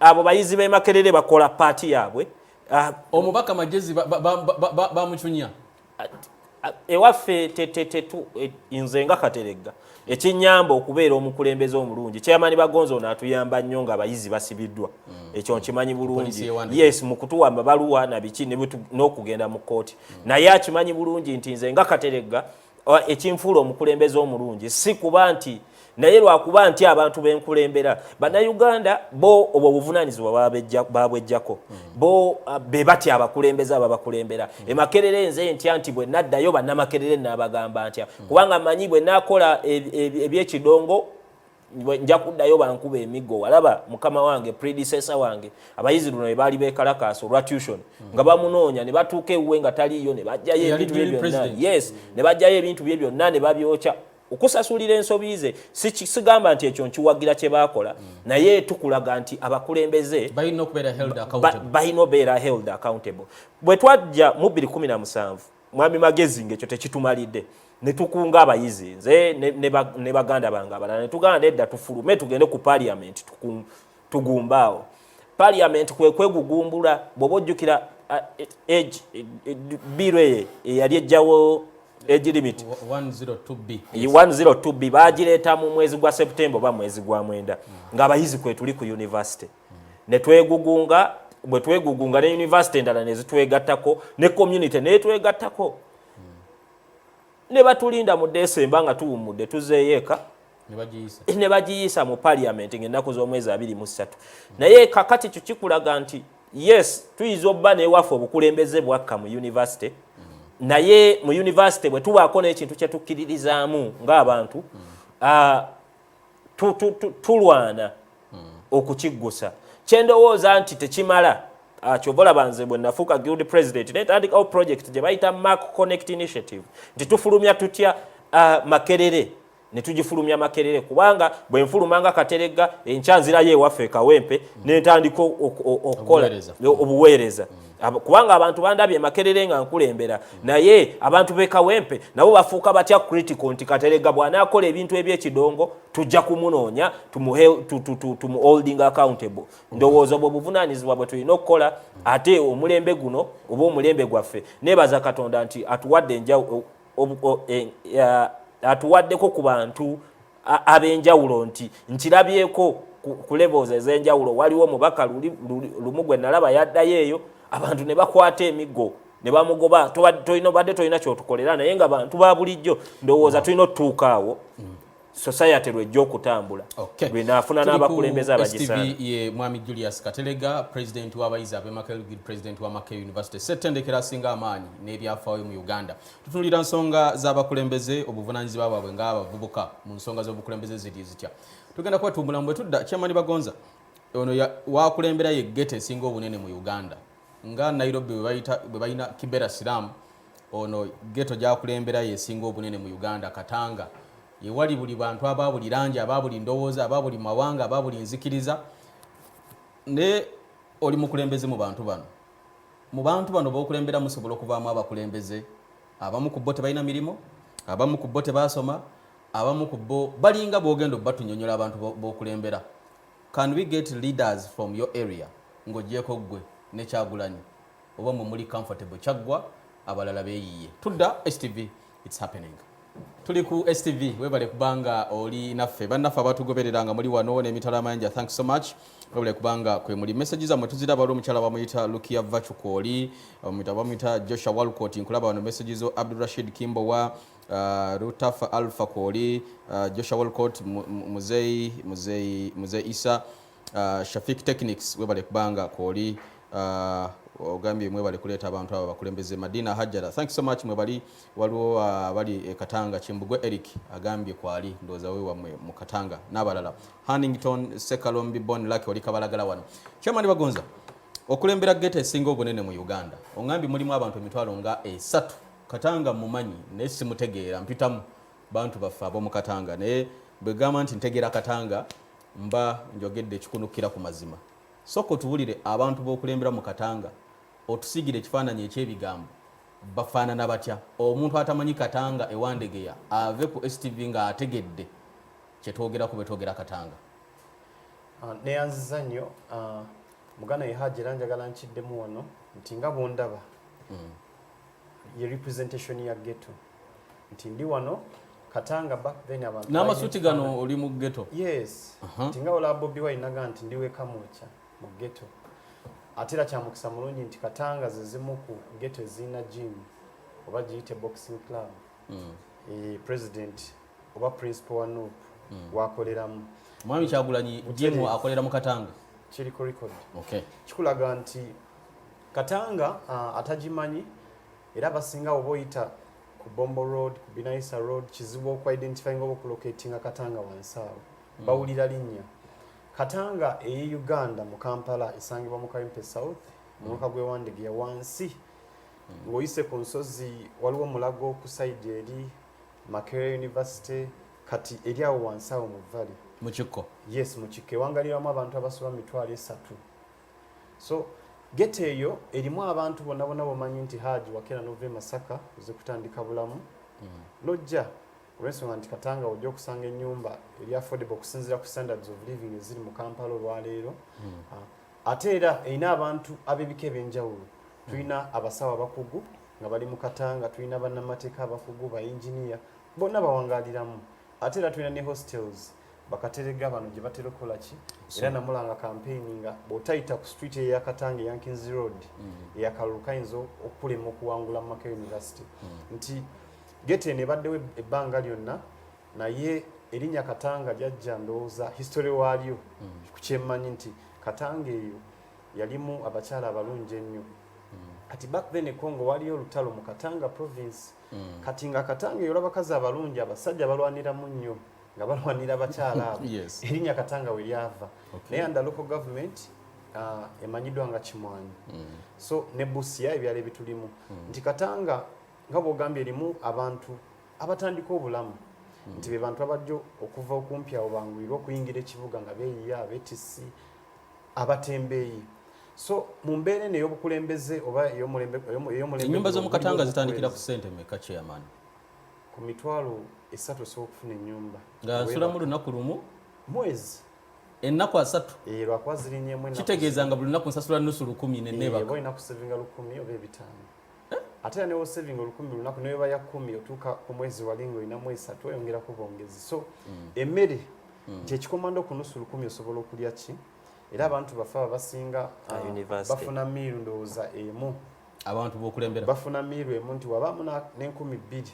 abo bayizi b'e Makerere bakola paati yaabwe omubaka Magezi bamuchunya ewaffe nze nga Kateregga ekinyamba okubeera omukulembeze omulungi Chairman Bagonzo n'atuyamba nnyo nga abayizi basibiddwa ekyo nkimanyi bulungi yes mu kutuwamba baluwa na biki n'okugenda mu kooti naye akimanyi bulungi nti nze nga Kateregga ekinfuula omukulembeze omulungi si kuba nti naye lwakuba nti abantu benkulembera bannayuganda bo obwo buvunaanyizibwa babwejjako bo be batya abakulembeze ababakulembera Makerere nze ntya nti bwe naddayo bannamakerere n'abagamba ntya kubanga manyi bwe nakola ebyekidongo nja kuddayo bankuba emiggo walaba mukama wange predecessor wange abayizi luno bwe baali beekalakaasa olwa tuition nga bamunoonya ne batuuka ewuwe nga taliyo ne bajjayo ebintu bye byonna yes ne bajjayo ebintu bye byonna ne babyokya okusasulira ensobi ze sigamba nti ekyo nkiwagira kye baakola naye tukulaga nti abakulembeze balina okubeera held accountable bwe twajja mu 2017 mwami Magezi ng'ekyo tekitumalidde ne tukunga abayizi nze ne baganda bange abalala ne tugamba nedda tufulume tugende ku parliament tugumbaawo parliament kwegugumbula bw'oba ojjukira biro eyali ejjawo age limit 102B bagireeta mu mwezi gwa September oba mwezi gwa mwenda ng'abayizi kwe tuli ku university ne twegugunga bwe twegugunga ne university endala ne zitwegattako ne community ne twegattako ne batulinda mu December nga tuwummudde tuzeeyeeka ne bagiyisa mu parliament ng'ennaku z'omwezi 23 naye kakati kyo kikulaga nti yes tuyinza obba n'ewaffe obukulembeze bwakka mu university naye mu university bwe tubaako n'ekintu kye tukkiririzaamu ng'abantu tulwana okukiggusa kyendowooza nti tekimala kyovola banze bwe nafuuka guild president netandikawo project gye bayita Mark Connect Initiative nti tufulumya tutya Makerere ne tugifulumya Makerere kubanga bwe nfulumanga Kateregga enkyanzirayo ewaffe Kawempe netandika okukola obuweereza kubanga abantu bandabye Makerere nga nkulembera naye abantu b'e Kawempe nabo bafuuka batya critical nti Kateregga bw'anaakola ebintu eby'ekidongo tujja kumunoonya tumu holding accountable ndowooza bwe buvunaanyizibwa bwe tulina okukola ate omulembe guno oba omulembe gwaffe neebaza Katonda nti atuwaddeko ku bantu ab'enjawulo nti nkirabyeko ku levels ez'enjawulo waliwo omubaka lumu gwe nalaba yaddayo eyo abantu ne bakwata emiggo ne bamugoba tolina kyotukolera naye nga bantu ba bulijjo ndowooza tulina otutuuka awo society lwejja okutambula lwenaafuna n'abakulembeze abagisaana ye mwami Julius Kateregga president w'abayizi ab'e Makerere president wa Makerere University settendekera asinga amaanyi n'ebyafaayo mu Uganda tutunulira nsonga z'abakulembeze obuvunaanyizibwa bwabwe ng'abavubuka mu nsonga z'obukulembeze ziri zitya tugenda kwetumbula bwe tudda Chairman Bagonza ono wakulembera ye gete esinga obunene mu Uganda nga Nairobi bwe bayina Kibera Siram ono geto gyakulembera ye esinga obunene mu Uganda Katanga yewali buli bantu aba buli langi aba buli ndowooza aba buli mawanga aba buli nzikiriza ne oli mukulembeze mu bantu bano b'okulembera musobola okuvaamu abakulembeze abamu ku bo tebalina mirimo abamu ku bo tebasoma abamu ku bo balinga bw'ogenda batunyonyola abantu b'okulembera. Can we get leaders from your area ng'ogyeko ggwe ne Kyagulanyi oba mwe muli comfortable Kyaggwa abalala beeyiye tudda STV it's happening. Tuli ku STV webale kubanga oli naffe bannaffe abatugobereranga muli wano n'emitala amayanja thanks so much webale kubanga kwe muli messages amwe tuziraba oli omukyala bamuyita Lukia Vachukoli bamuyita Joshua Walcott nkulaba wano messages o Abdul Rashid Kimbo wa Rutafa Alpha Koli Joshua Walcott Muzei Isa Shafik Techniques webale kubanga koli ogambye mwe bali kuleeta abantu abo bakulembeze. Madina Hajjara, thank you so much. Mwe bali waliwo bali Katanga. Kimbugwe Eric agambye kwali ndoza we wamwe mu Katanga n'abalala. Hannington Sekalombi Bon Lucky wali kabalagala wano. Kyamani Bagonza, okulembera gete esinga obunene mu Uganda. Ongambi mulimu abantu emitwalo nga 3. Katanga mumanyi naye simutegeera mpitamu bantu baffe ab'omu Katanga naye bwe gamba nti ntegeera Katanga mba njogedde ekikunukira ku mazima. Soko tuwulire abantu b'okulembera mu Katanga otusigire ekifaananyi eky'ebigambo bafaanana batya. Omuntu atamanyi Katanga ewandegeya ave ku STV nga ategedde kyetwogera ku betwogera Katanga. Neyanziza nnyo mugana ye Hajjira njagala nkiddemu wano nti nga bondaba ye representation ya ghetto nti ndi wano Katanga back then abantu n'amasuuti gano oli mu ghetto. Yes. Nti nga ola Bobi Wine naga nti ndiwe Kamwokya mu ghetto. Ate era kyamukisa mulungi nti Katanga ze zimu ku ghetto ezina gym oba giyite boxing club. President oba principal wa NUP wakoleramu. Mwami Kyagulanyi gym akolera mu Katanga. Kiriko record. Okay. Kikulaga nti Katanga atagimanyi era basinga oboyita ku Bombo Road, ku Binaisa Road, kizibu okwa-identifying oba okulocatinga Katanga wansawo. Bawulira linnya. Katanga eyi Uganda mu Kampala esangibwa mu Kawempe South, mwaka gwe Wandegeya wansi. Ng'oyise ku nsozi waliwo mulago ku side eri Makerere University kati eri awo wansawo mu Valley. Mu Kikko. Yes, mu Kikko ewangaliramu abantu abasoba 300. So gete eyo erimu abantu bonna bomanyi nti Haji Wakera nove Masaka uze kutandika bulamu. Lojja olw'ensonga nti Katanga ojja okusanga ennyumba eri affordable okusinziira ku standards of living eziri mu Kampala olwaleero. Ate era erina abantu ab'ebika ebyenjawulo. Tulina abasawo abakugu nga bali mu Katanga, tulina bannamateeka abakugu, ba engineer bonna bawangaaliramu. Ate era tulina ne hostels bakaterega bano gye batera okukola ki era namulanga campaign nga bw'otayita ku street eya Katanga Yankins Road eya Kalulu kayinza okulema okuwangula mu Makerere University. Nti gete ne baddewo ebbanga lyonna naye erinnya Katanga jajja ndowooza history waalyo ku kyemmanyi nti Katanga eyo yalimu abakyala abalungi ennyo. Kati back then e Congo waliyo olutalo mu Katanga province. Kati nga Katanga eyo olw'abakazi abalungi abasajja balwaniramu nnyo nga balwanira bakyala abo. Erinnya Katanga we lyava. Naye under local government emanyiddwa nga Kimwanyi. So ne Busia ebyalo ebitulimu. Nti Katanga nga bw'ogambye erimu abantu abatandika obulamu. Nti be bantu abajjo okuva okumpi awo banguyirwa okuyingira ekibuga nga beeyiya abeetissi abatembeeyi. So mu mbeera eno ey'obukulembeze oba ey'omulembe ennyumba z'omu Katanga zitandikira ku ssente mmeka chairman? Ku mitwalo 3 osobola okufuna ennyumba nga nsula mu lunaku lumu mwezi ennaku 3 lwakuba zirinyemu kitegeeza nga buli lunaku nsasula nusu 10 nenneebaka olina kusavinga 10 oba 5 ate era newo saving 10 lunaku neyoba ya 10 otuuka ku mwezi walinga olina mwezi 3 oyongerako bongezi. So emmere kyekikomanda ku nusu 10 osobola okulya ki era abantu baffe abasinga bafuna miiru ndowooza emu. Abantu b'okulembera bafuna miiru emu nti wabaamu n'10,000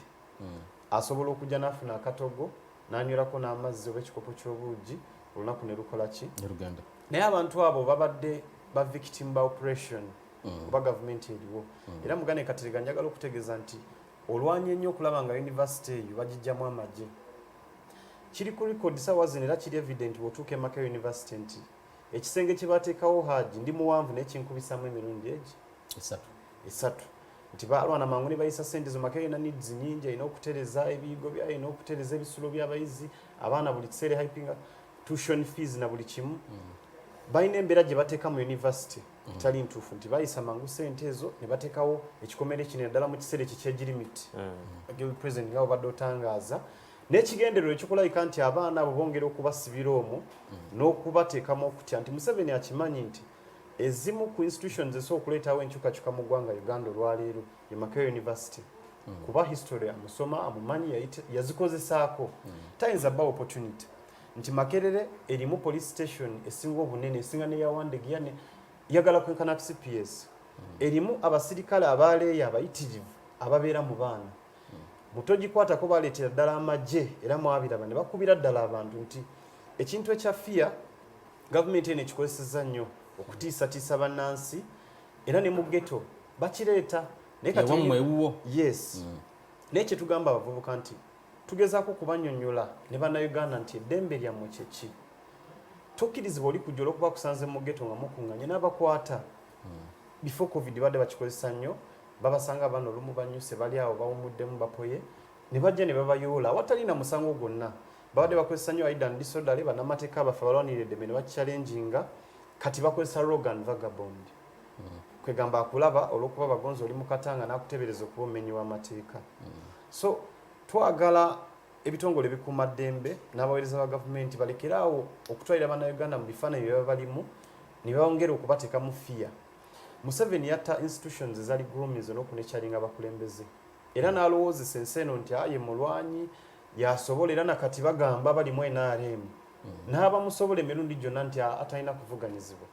asobola okujja n'afuna akatogo n'anywirako n'amazzi oba ekikopo ky'obuugi olunaku ne lukola ki rugenda. Naye abantu abo babadde ba victim ba operation kuba gavumenti eriwo. Era mugane Katerega njagala okutegeeza nti olwanye nnyo okulaba nga university eyo bagijjamu amagye. Kiri ku record saawa zino era kiri evident bw'otuuka e Makerere University nti ekisenge kye bateekawo Haji ndi muwanvu naye kinkubisamu emirundi egi 3. Nti balwana mangu ne bayisa ssente zo Makerere na needs nyingi, ayina okutereza ebiyigo byayo, ayina okutereza ebisulo by'abayizi, abaana buli kiseera hyping tuition fees na buli kimu. Bayina embeera gye bateeka mu university etali ntuufu nti bayisa mangu ssente ezo ne bateekawo ekikomere kinene ddala mu kiseera ekyegirimiti. President nga obadde otangaaza n'ekigendererwa ekikulayika nti abaana abo bongera okubasibira omwo n'okubateekamu okutya nti Museveni akimanyi nti ezimu ku institutions esobola okuleetawo enkyukakyuka mu ggwanga Uganda olwaleero ye Makerere University. Kuba history amusoma amumanyi yazikozesaako. Tayinza bba opportunity nti Makerere erimu police station esinga obunene esinga neya Wandegeya yagala kwenkana CPS. Erimu abasirikale abaleeyo abayitirivu ababeera mu baana. Mutogikwatako baleetera ddala amagye era mwabiraba ne bakubira ddala abantu nti ekintu ekya fear gavumenti eno ekikozesezza nnyo okutiisatiisa bannansi era ne mu ghetto bakireeta ewamwe ewuwo. yes naye kye tugamba abavubuka nti tugezaako kubanyonnyola ne bannayuganda nti eddembe lyammwe kyeki tokkirizibwa oli kujja olwokuba kusanze mu ghetto nga mukuŋŋanye n'abakwata before covid badde bakikozesa nnyo babasanga abaana olumu banyuse bali awo bawumuddemu bapoye ne bajja ne babayoola awatali na musango gwonna babadde bakozesa nnyo aidan disorderly bannamateeka abafe abalwanirira eddembe ne bakichallenginga kati bakozesa Logan Vagabond kwegamba akulaba olwokuba bagonzi oli mu katanga n'akuteebereza okuba omumenyi w'amateeka so twagala ebitongole bikuuma ddembe n'abaweereza ba gavumenti balekeraawo okutwalira bannayuganda mu bifaananyi bye baba balimu ne bongera okubateeka mu fiya. Museveni yatta institutions ezali groomizo n'okunekyalinga abakulembeze era n'alowoozesa ensi eno nti ye mulwanyi yasobola era nakati bagamba balimu NRM n'abamusobola emirundi gyonna nti atalina kuvuganyizibwa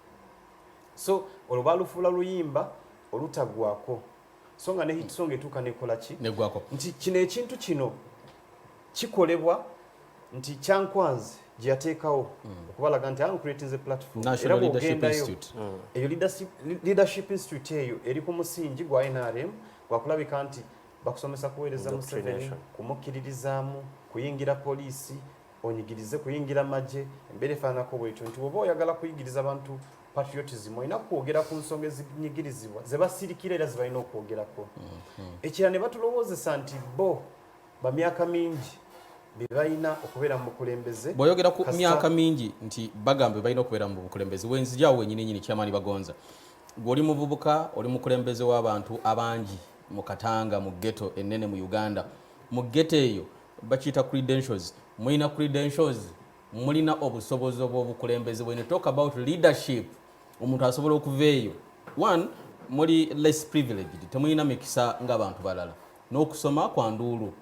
so olwo balufuula luyimba olutagwako so nga ne hit song etuuka nekola ki negwako nti kino ekintu kino kikolebwa nti kyankwanze gye yateekawo okubalaga nti I'm creating a platform National Leadership Institute eyo leadership institute eyo eri ku musingi gwa NRM gwakulabika nti bakusomesa kuweereza Museveni kumukkiririzaamu kuyingira poliisi onyigirize kuyingira magye embeera efaananako bwetyo nti oba oyagala kuyigiriza abantu patriotism olina kwogera ku nsonga ezinyigirizibwa ze basirikira era ze balina okwogerako ekira ne batulowoozesa nti bo bamyaka mingi be balina okubeera mu bukulembeze bw'oyogera ku myaka mingi nti bagambe balina okubeera mu bukulembeze wenzijawo wenyininyini kyamaani bagonza gw'oli muvubuka oli mukulembeze w'abantu abangi mu katanga mu ghetto ennene mu Uganda mu ghetto eyo bakiyita credentials mulina credentials mulina obusobozi obw'obukulembeze when you talk about leadership omuntu asobola okuva eyo one muli less privileged temulina mikisa ng'abantu balala n'okusoma kwa nduulu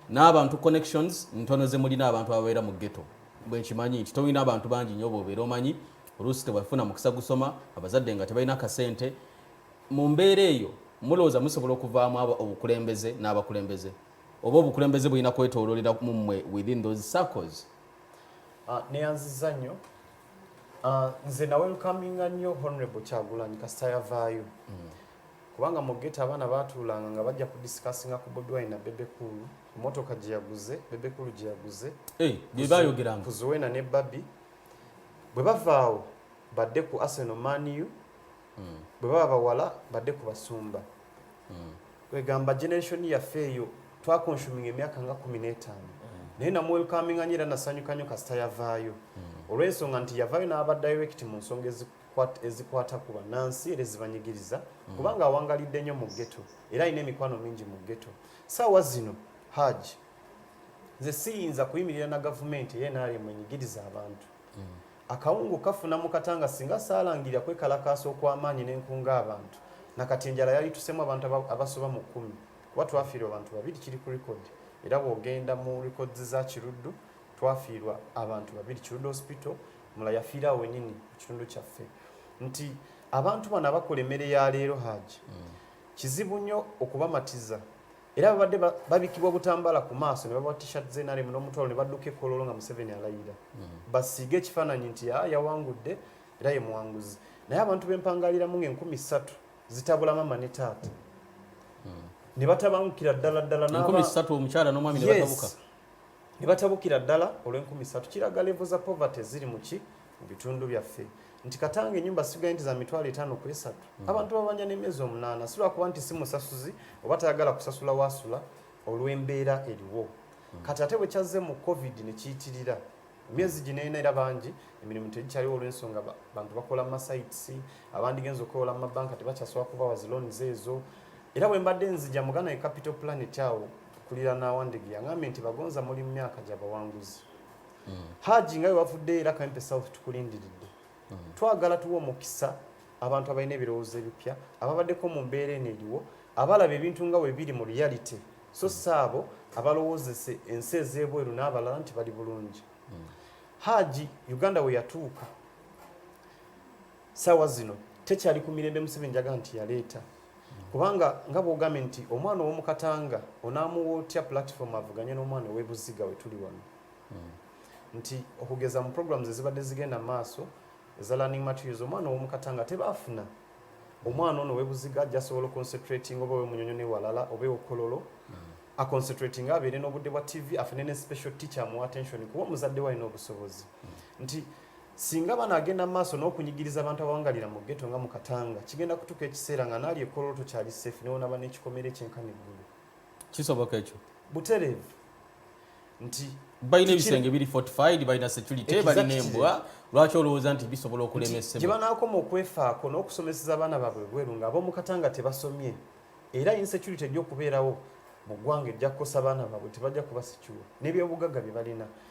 n'abantu connections ntono ze mulina abantu ababeera mu ghetto bwe nkimanyi nti tolina abantu bangi nnyo bw'obeera omanyi oluusi tebafuna mukisa gusoma abazadde nga tebalina kasente mu mbeera eyo mulowooza musobola okuvaamu obukulembeze n'abakulembeze oba obukulembeze bulina kwetooloolera mummwe within those circles. Neyanziza nnyo nze na welcominga nnyo Honorable Kyagulanyi kasita yavaayo kubanga mu ghetto abaana baatuulanga nga bajja kudiscussinga ku Bobi Wine na Bebe Cool emmotoka gye yaguze Bebe Cool gye yaguze bye baayogeranga ku Zuwena ne Babi bwe bavaawo badde ku Arsenal Man U bwe baba bawala badde ku Basumba kwegamba generation yaffe eyo twakonsuminga emyaka nga 15 naye namuwelkaminga nnyo era nasanyuka nnyo kasita yavaayo olw'ensonga nti yavaayo n'aba direct mu nsonga ezikwata ku bannansi era ezibanyigiriza kubanga awangalidde nnyo mu ghetto era alina emikwano mingi mu ghetto saawa zino Haji nze siyinza kuyimirira na gavumenti ye NRM enyigiriza abantu akawungu kafuna mu katanga singa saalangirira kwekalakaasa okw'amaanyi n'enkunga abantu nakati enjala yali tusemu abantu abasoba mu 10 kuba twafiirwa abantu 2 kiri ku record era bw'ogenda mu records za Kiruddu twafiirwa abantu 2 Kiruddu hospital mula yafiira wenyini mu kitundu kyaffe nti abantu bano abakola emmere ya leero Haji kizibu nnyo okubamatiza era babadde babikibwa butambala ku maaso ne babawa t-shirt z'NRM n'omutwalo ne badduka ekololo nga Museveni alayira basiige ekifaananyi nti yawangudde era ye muwanguzi naye abantu b'empangaliramu nga 3,000 zitabula mama ne taata ne batabangukira ddala n'aba 3,000 omukyala n'omwami ne batabuka ne batabukira ddala olw'3,000 kiraga level za poverty ziri mu bitundu byaffe nti katanga ennyumba sigaye nti za mitwalo 5 ku 3 abantu babanja n'emyezi 8 si lwakuba nti si musasuzi oba tayagala kusasula wasula olw'embeera eriwo kati ate bwe kyazze mu covid ne kiyitirira emyezi gino era bangi emirimu tegikyaliwo olw'ensonga bantu bakola masites abandi genza okukola mu mabanka tebakyasobola kubawa ziloniz ezo era bwe mbadde nzija mugana e Capital Planet awo kulira n'awandigi yangambye nti bagonza muli mu myaka gy'abawanguzi Haji nga wavudde era Kempe South tukulindiridde twagala tuwa omukisa abantu abalina ebirowoozo ebipya ababaddeko mu mbeera eno eriwo abalaba ebintu nga bwe biri mu reality so saabo abalowoozese ensi ez'ebweru n'abalala nti bali bulungi Haji Uganda we yatuuka saawa zino tekyali ku mirembe Museveni njaga nti yaleeta kubanga nga bw'ogambye nti omwana ow'omukatanga onaamuwa otya platform avuganye n'omwana ow'ebuziga we tuli wano nti okugeza mu programs ezibadde zigenda maaso eza learning materials omwana ow'omukatanga tebaafuna omwana ono webuziga ajja asobola concentrating oba wemunyonyo ne walala oba okololo a concentrating abeere n'obudde bwa TV afune ne special teacher amuwa attention kuba omuzadde walina obusobozi nti singa bana agenda maaso n'okunyigiriza abantu abawangalira mu ghetto nga mu Katanga kigenda kutuuka ekiseera nga naali ekololo tokyali safe ne wonaba n'ekikomere ekyenkana eggulu kisoboka ekyo butereevu nti balina ebisenge biri fortified balina security balina embwa lwaki olowooza nti bisobola okulemesebwa gye banaakoma okwefaako n'okusomeseza abaana baabwe bweru ng'ab'omu Katanga tebasomye era insecurity ejja okubeerawo mu ggwanga ejja kukosa abaana baabwe tebajja kuba secure n'ebyobugagga bye balina